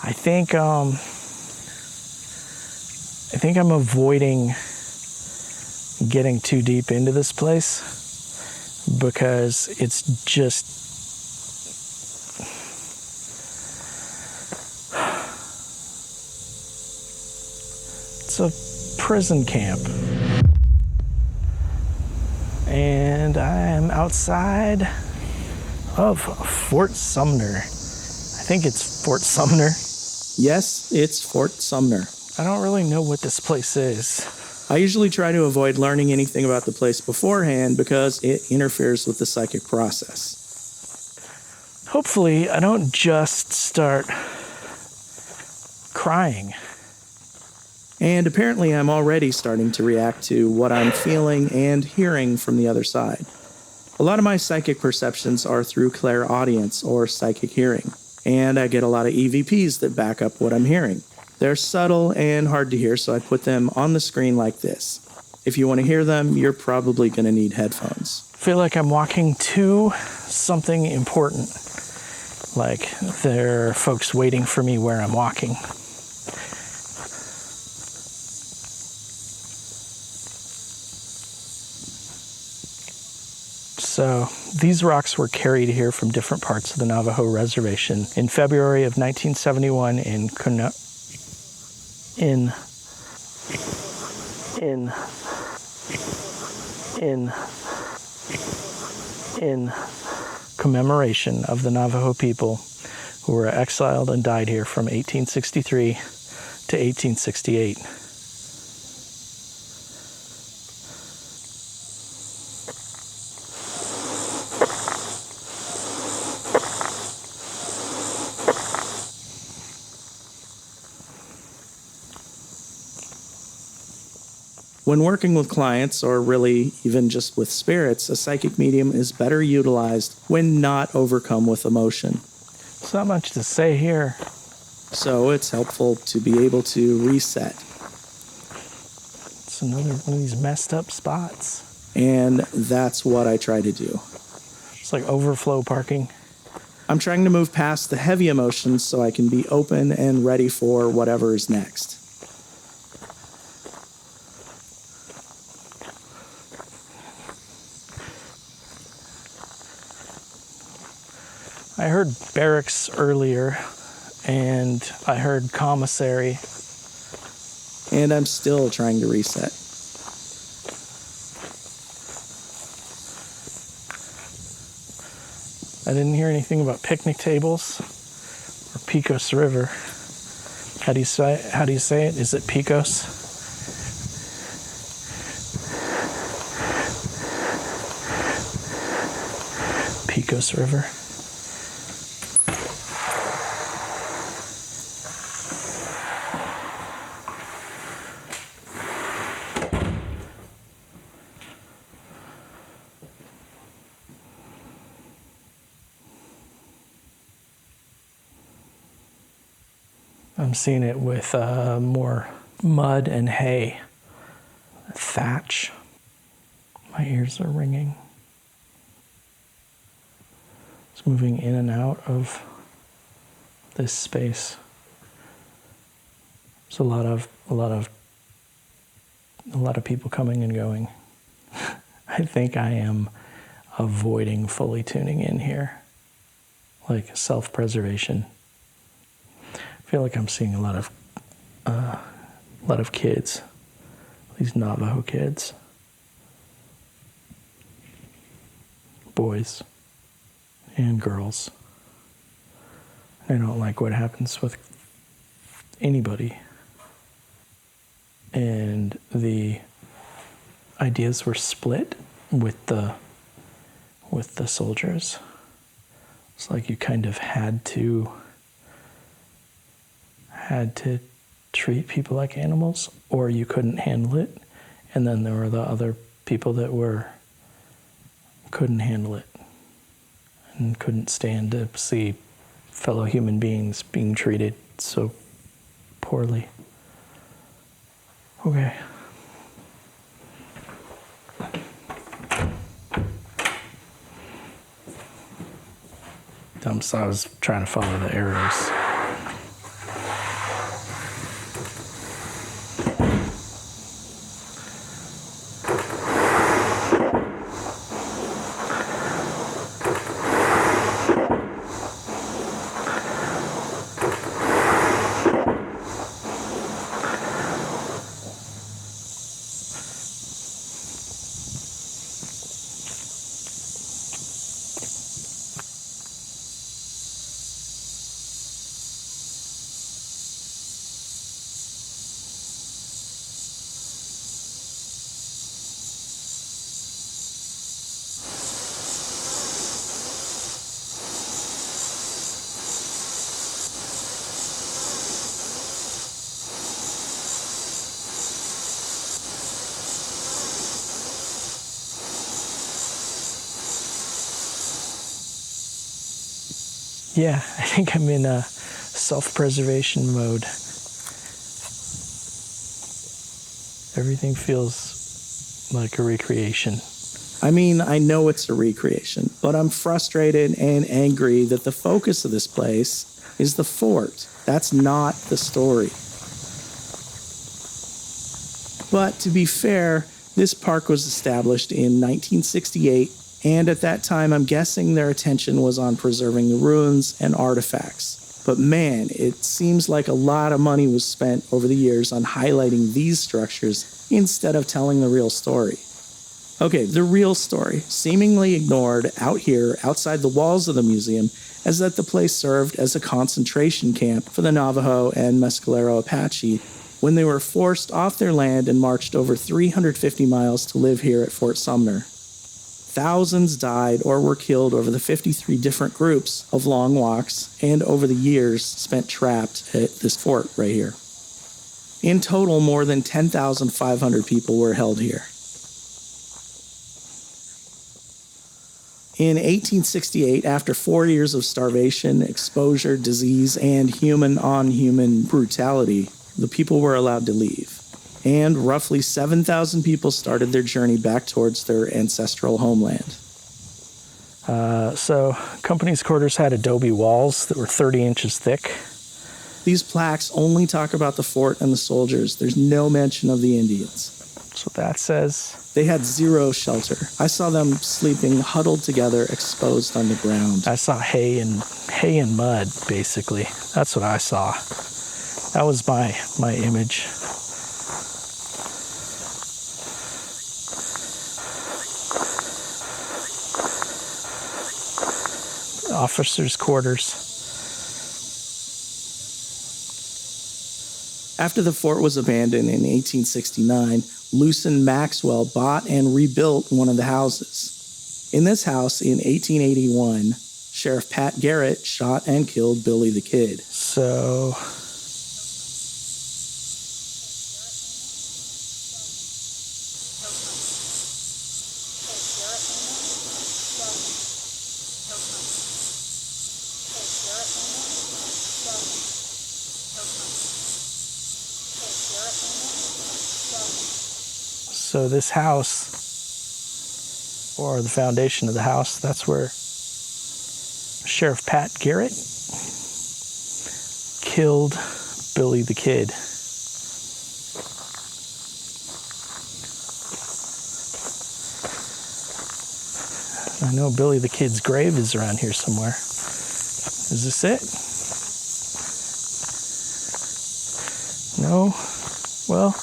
I think I'm avoiding getting too deep into this place because it's just it's a prison camp. And I am outside of Fort Sumner. I think it's Fort Sumner. Yes, it's Fort Sumner. I don't really know what this place is. I usually try to avoid learning anything about the place beforehand because it interferes with the psychic process. Hopefully, I don't just start crying. And apparently I'm already starting to react to what I'm feeling and hearing from the other side. A lot of my psychic perceptions are through clairaudience or psychic hearing, and I get a lot of EVPs that back up what I'm hearing. They're subtle and hard to hear, so I put them on the screen like this. If you want to hear them, you're probably going to need headphones. I feel like I'm walking to something important. Like there are folks waiting for me where I'm walking. So these rocks were carried here from different parts of the Navajo reservation in February of 1971 in commemoration of the Navajo people who were exiled and died here from 1863 to 1868. When working with clients, or really even just with spirits, a psychic medium is better utilized when not overcome with emotion. There's not much to say here. So it's helpful to be able to reset. It's another one of these messed up spots. And that's what I try to do. It's like overflow parking. I'm trying to move past the heavy emotions so I can be open and ready for whatever is next. I heard barracks earlier, and I heard commissary. And I'm still trying to reset. I didn't hear anything about picnic tables or Pecos River. How do you say it? Is it Pecos? Pecos River. I'm seeing it with more mud and hay. Thatch. My ears are ringing. It's moving in and out of this space. There's a lot of people coming and going. I think I am avoiding fully tuning in here, like self-preservation. I feel like I'm seeing a lot of kids, these Navajo kids, boys and girls. I don't like what happens with anybody. And the ideas were split with the soldiers. It's like you kind of had to treat people like animals, or you couldn't handle it. And then there were the other people that couldn't handle it and couldn't stand to see fellow human beings being treated so poorly. Okay. So I was trying to follow the arrows. Yeah, I think I'm in a self-preservation mode. Everything feels like a recreation. I mean, I know it's a recreation, but I'm frustrated and angry that the focus of this place is the fort. That's not the story. But to be fair, this park was established in 1968, and at that time I'm guessing their attention was on preserving the ruins and artifacts. But man, it seems like a lot of money was spent over the years on highlighting these structures instead of telling the real story. Okay, the real story, seemingly ignored out here outside the walls of the museum, is that the place served as a concentration camp for the Navajo and Mescalero Apache when they were forced off their land and marched over 350 miles to live here at Fort Sumner. Thousands died or were killed over the 53 different groups of long walks and over the years spent trapped at this fort right here. In total, more than 10,500 people were held here. In 1868, after 4 years of starvation, exposure, disease, and human-on-human brutality, the people were allowed to leave. And roughly 7,000 people started their journey back towards their ancestral homeland. So, company's quarters had adobe walls that were 30 inches thick. These plaques only talk about the fort and the soldiers. There's no mention of the Indians. That's what that says. They had zero shelter. I saw them sleeping huddled together, exposed on the ground. I saw hay and mud, basically. That's what I saw. That was my image. Officers' quarters. After the fort was abandoned in 1869, Lucien Maxwell bought and rebuilt one of the houses. In this house, in 1881, Sheriff Pat Garrett shot and killed Billy the Kid. So, this house, or the foundation of the house, that's where Sheriff Pat Garrett killed Billy the Kid. I know Billy the Kid's grave is around here somewhere. Is this it? No? Well,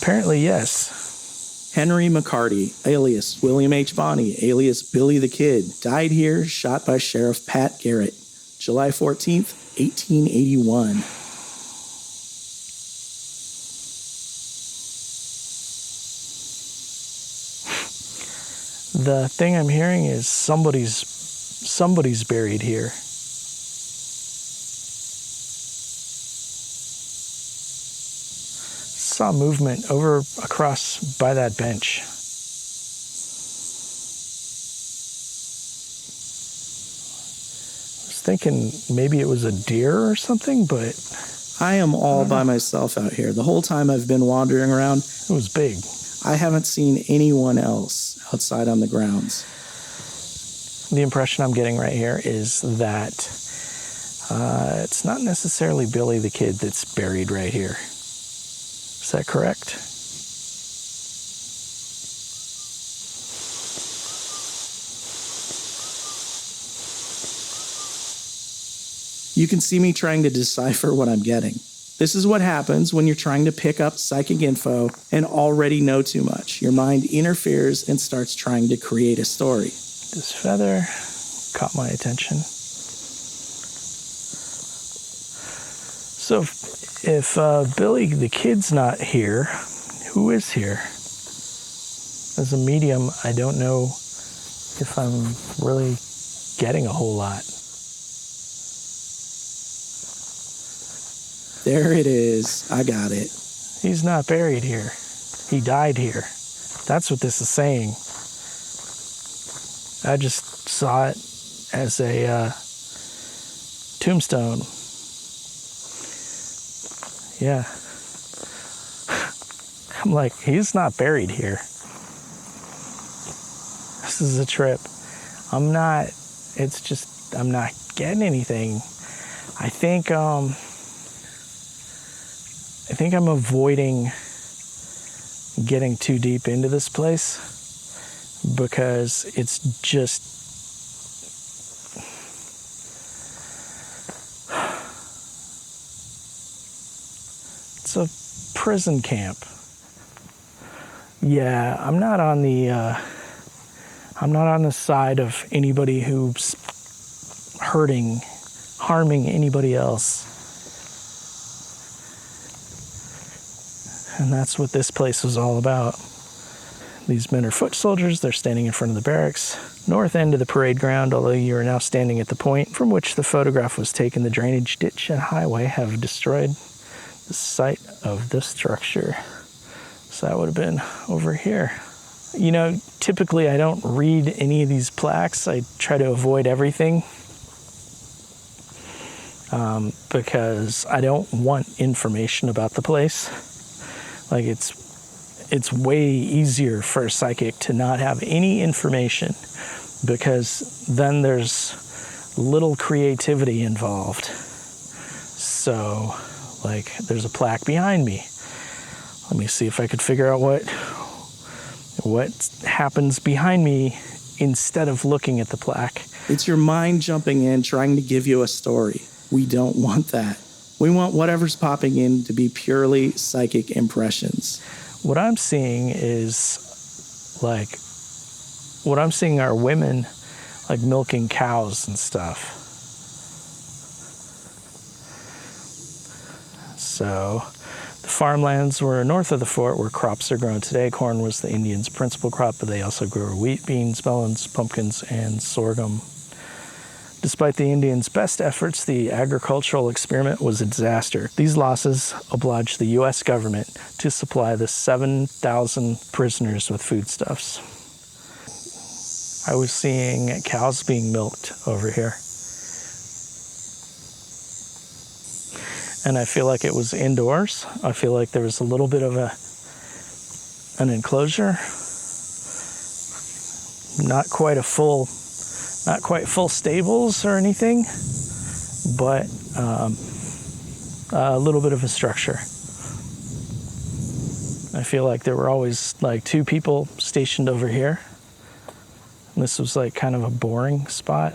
apparently, yes. Henry McCarty, alias William H. Bonney, alias Billy the Kid, died here, shot by Sheriff Pat Garrett, July 14th, 1881. The thing I'm hearing is somebody's buried here. Saw movement over across by that bench. I was thinking maybe it was a deer or something, but I am all by myself out here. The whole time I've been wandering around, it was big. I haven't seen anyone else outside on the grounds. The impression I'm getting right here is that it's not necessarily Billy the Kid that's buried right here. Is that correct? You can see me trying to decipher what I'm getting. This is what happens when you're trying to pick up psychic info and already know too much. Your mind interferes and starts trying to create a story. This feather caught my attention. So if Billy the Kid's not here, who is here? As a medium, I don't know if I'm really getting a whole lot. There it is. I got it. He's not buried here. He died here. That's what this is saying. I just saw it as a tombstone. Yeah. I'm like, he's not buried here. This is a trip. I'm not getting anything. I think I'm avoiding getting too deep into this place because it's just it's a prison camp. Yeah, I'm not on the side of anybody who's harming anybody else. And that's what this place was all about. These men are foot soldiers. They're standing in front of the barracks. North end of the parade ground, although you are now standing at the point from which the photograph was taken, the drainage ditch and highway have destroyed the site of the structure. So that would have been over here. You know, typically I don't read any of these plaques. I try to avoid everything because I don't want information about the place. Like it's way easier for a psychic to not have any information because then there's little creativity involved. So, like, there's a plaque behind me. Let me see if I could figure out what happens behind me instead of looking at the plaque. It's your mind jumping in, trying to give you a story. We don't want that. We want whatever's popping in to be purely psychic impressions. What I'm seeing are women like milking cows and stuff. So the farmlands were north of the fort where crops are grown today. Corn was the Indians' principal crop, but they also grew wheat, beans, melons, pumpkins, and sorghum. Despite the Indians' best efforts, the agricultural experiment was a disaster. These losses obliged the U.S. government to supply the 7,000 prisoners with foodstuffs. I was seeing cows being milked over here. And I feel like it was indoors. I feel like there was a little bit of an enclosure. Not quite full stables or anything, but a little bit of a structure. I feel like there were always like 2 people stationed over here. And this was like kind of a boring spot.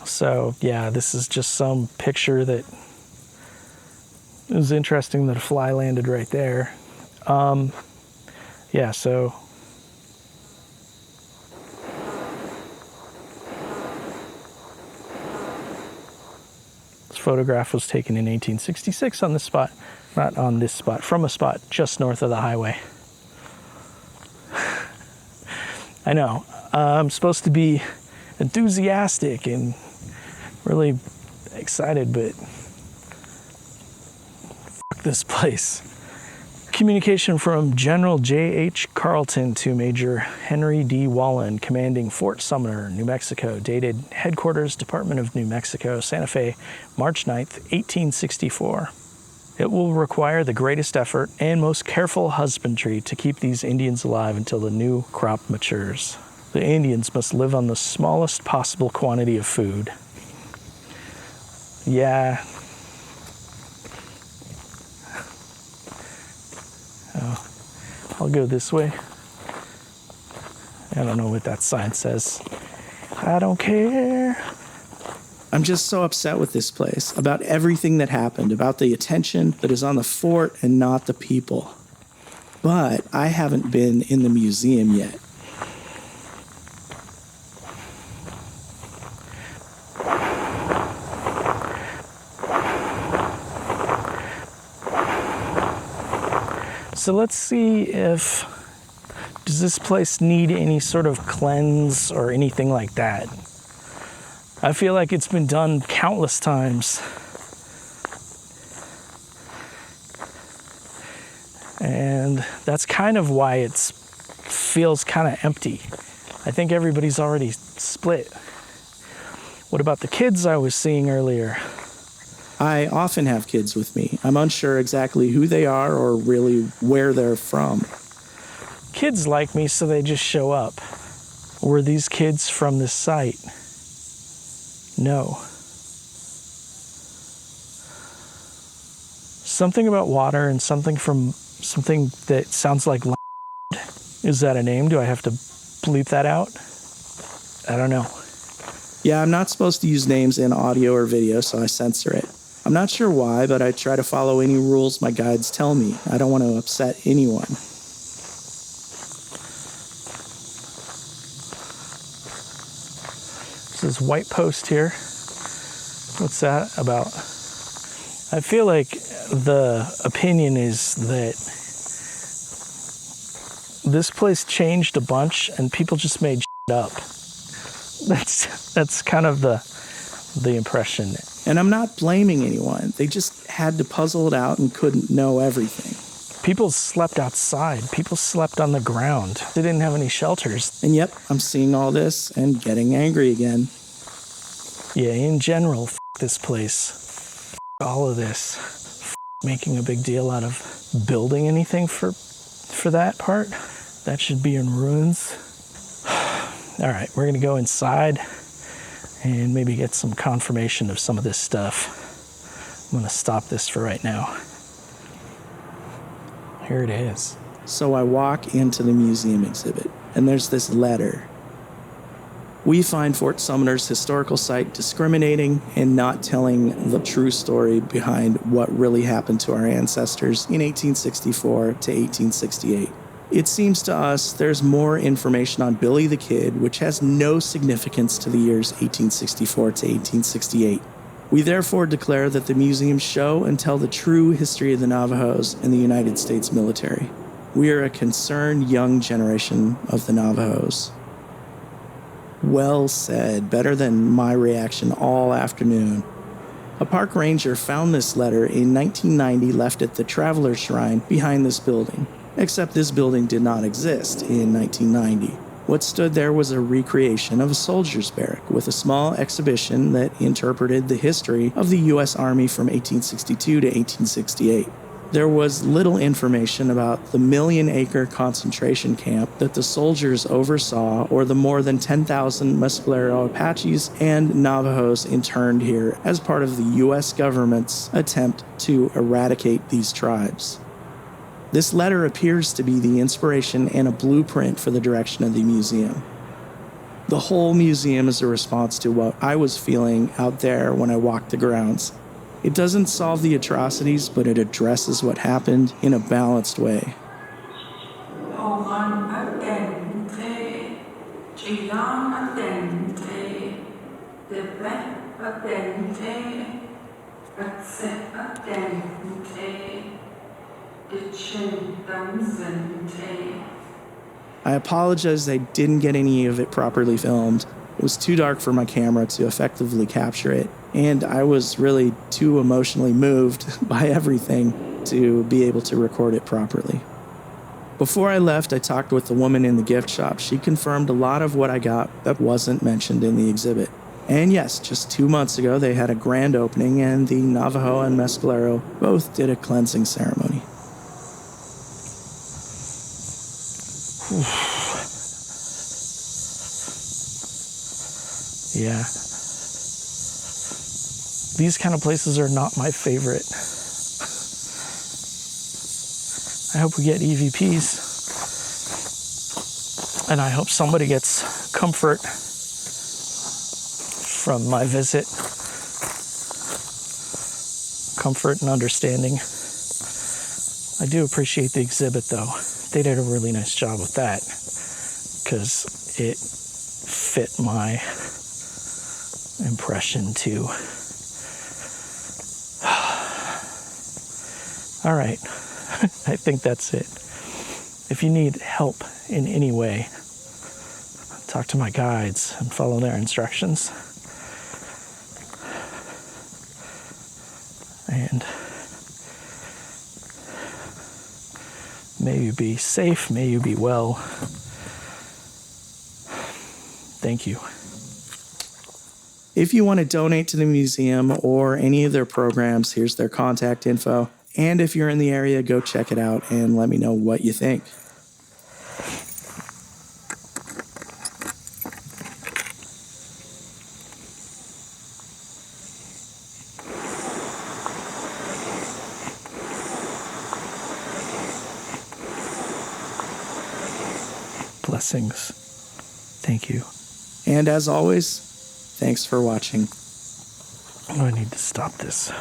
So yeah, this is just some picture that it was interesting that a fly landed right there. Yeah, so this photograph was taken in 1866 on this spot, not on this spot, from a spot just north of the highway. I know, I'm supposed to be enthusiastic and really excited, but fuck this place. Communication from General J.H. Carleton to Major Henry D. Wallen, commanding Fort Sumner, New Mexico, dated Headquarters, Department of New Mexico, Santa Fe, March 9th, 1864. It will require the greatest effort and most careful husbandry to keep these Indians alive until the new crop matures. The Indians must live on the smallest possible quantity of food. Yeah. Oh, I'll go this way. I don't know what that sign says. I don't care. I'm just so upset with this place, about everything that happened, about the attention that is on the fort and not the people. But I haven't been in the museum yet. So let's see does this place need any sort of cleanse or anything like that? I feel like it's been done countless times. And that's kind of why it feels kind of empty. I think everybody's already split. What about the kids I was seeing earlier? I often have kids with me. I'm unsure exactly who they are or really where they're from. Kids like me, so they just show up. Were these kids from this site? No. Something about water and something that sounds like land. Is that a name? Do I have to bleep that out? I don't know. Yeah, I'm not supposed to use names in audio or video, so I censor it. I'm not sure why, but I try to follow any rules my guides tell me. I don't want to upset anyone. This is White Post here. What's that about? I feel like the opinion is that this place changed a bunch and people just made shit up. That's kind of the impression. And I'm not blaming anyone. They just had to puzzle it out and couldn't know everything. People slept outside. People slept on the ground. They didn't have any shelters. And yep, I'm seeing all this and getting angry again. Yeah, in general, this place. All of this. Making a big deal out of building anything for that part. That should be in ruins. All right, we're gonna go inside and maybe get some confirmation of some of this stuff. I'm gonna stop this for right now. Here it is. So I walk into the museum exhibit, and there's this letter. We find Fort Sumner's historical site discriminating and not telling the true story behind what really happened to our ancestors in 1864 to 1868. It seems to us there's more information on Billy the Kid, which has no significance to the years 1864 to 1868. We therefore declare that the museums show and tell the true history of the Navajos and the United States military. We are a concerned young generation of the Navajos. Well said, better than my reaction all afternoon. A park ranger found this letter in 1990 left at the Traveler's Shrine behind this building. Except this building did not exist in 1990. What stood there was a recreation of a soldier's barrack with a small exhibition that interpreted the history of the U.S. Army from 1862 to 1868. There was little information about the million-acre concentration camp that the soldiers oversaw or the more than 10,000 Mescalero Apaches and Navajos interned here as part of the U.S. government's attempt to eradicate these tribes. This letter appears to be the inspiration and a blueprint for the direction of the museum. The whole museum is a response to what I was feeling out there when I walked the grounds. It doesn't solve the atrocities, but it addresses what happened in a balanced way. I apologize I didn't get any of it properly filmed. It was too dark for my camera to effectively capture it, and I was really too emotionally moved by everything to be able to record it properly. Before I left, I talked with the woman in the gift shop. She confirmed a lot of what I got that wasn't mentioned in the exhibit. And yes, just 2 months ago, they had a grand opening, and the Navajo and Mescalero both did a cleansing ceremony. Yeah. These kind of places are not my favorite. I hope we get EVPs. And I hope somebody gets comfort from my visit. Comfort and understanding. I do appreciate the exhibit, though. They did a really nice job with that because it fit my impression too. All right, I think that's it. If you need help in any way, talk to my guides and follow their instructions. And May you be safe. May you be well. Thank you. If you want to donate to the museum or any of their programs, here's their contact info. And if you're in the area, go check it out and let me know what you think. Blessings. Thank you. And as always, thanks for watching. Oh, I need to stop this.